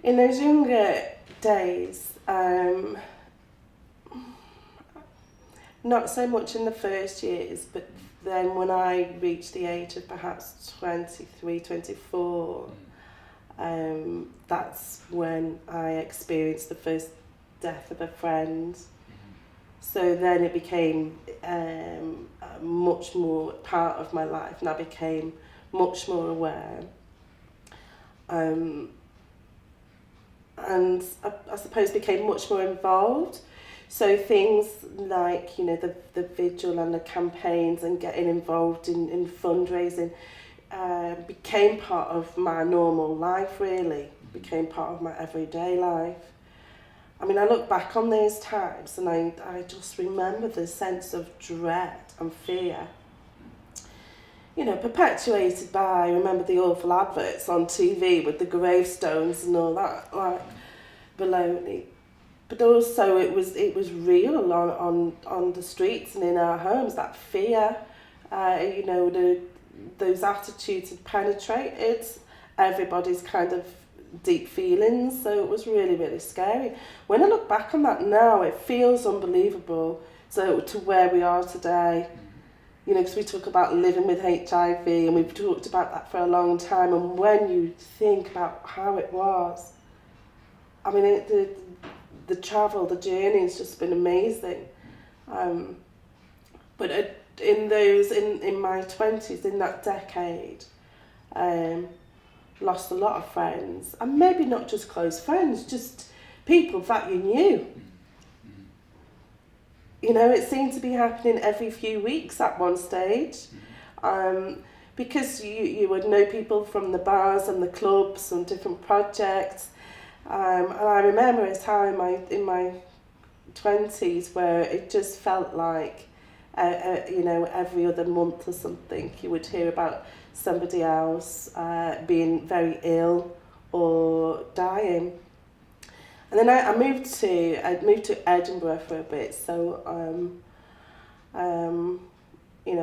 In those younger days, not so much in the first years, but then when I reached the age of perhaps 23, 24, that's when I experienced the first death of a friend. So then it became much more part of my life, and I became much more aware. And I suppose became much more involved. So things like, the vigil and the campaigns and getting involved in fundraising became part of my normal life, really, became part of my everyday life. I mean, I look back on those times and I just remember the sense of dread and fear, perpetuated by, remember the awful adverts on TV with the gravestones and all that, like, baloney. But also it was real on the streets and in our homes, that fear, those attitudes had penetrated everybody's kind of deep feelings, so it was really, really scary. When I look back on that now, it feels unbelievable to where we are today. Because we talk about living with HIV and we've talked about that for a long time, and when you think about how it was, I mean, the travel, the journey has just been amazing. But in my 20s, in that decade, lost a lot of friends, and maybe not just close friends, just people that you knew. It seemed to be happening every few weeks at one stage, because you would know people from the bars and the clubs and different projects. And I remember a time in my 20s where it just felt like, every other month or something, you would hear about somebody else being very ill or dying. And then I moved to Edinburgh for a bit, so I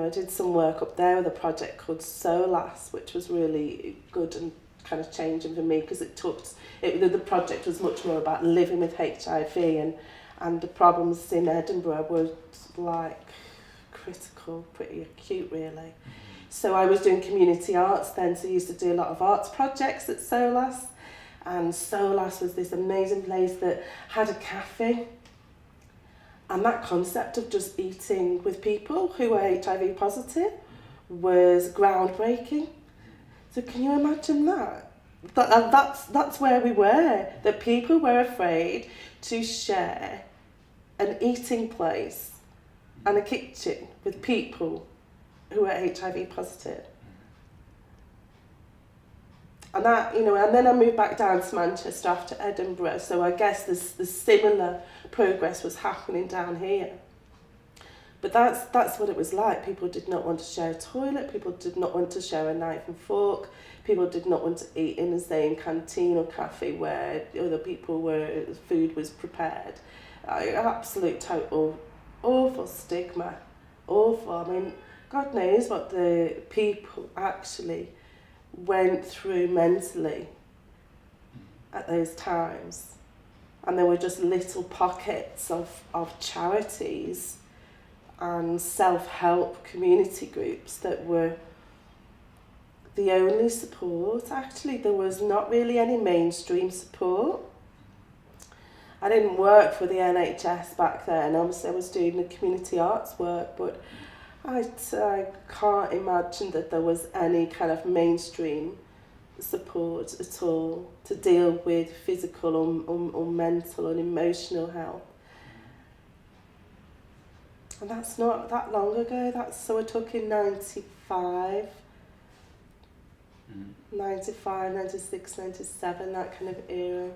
did some work up there with a project called SOLAS, which was really good and kind of changing for me, because the project was much more about living with HIV, and the problems in Edinburgh were like critical, pretty acute, really. So I was doing community arts then, so I used to do a lot of arts projects at SOLAS. And SOLAS was this amazing place that had a cafe. And that concept of just eating with people who were HIV positive was groundbreaking. So can you imagine that? That's where we were. That people were afraid to share an eating place and a kitchen with people who were HIV positive. And that, and then I moved back down to Manchester after Edinburgh, so I guess the similar progress was happening down here. But that's what it was like. People did not want to share a toilet, people did not want to share a knife and fork, people did not want to eat in the same canteen or cafe where other people food was prepared. Absolute total awful stigma, awful. I mean, God knows what the people actually went through mentally at those times. And there were just little pockets of charities and self-help community groups that were the only support. Actually, there was not really any mainstream support. I didn't work for the NHS back then. Obviously, I was doing the community arts work, but I can't imagine that there was any kind of mainstream support at all to deal with physical or mental and emotional health. And that's not that long ago. So we're talking 95, 96, 97, that kind of era.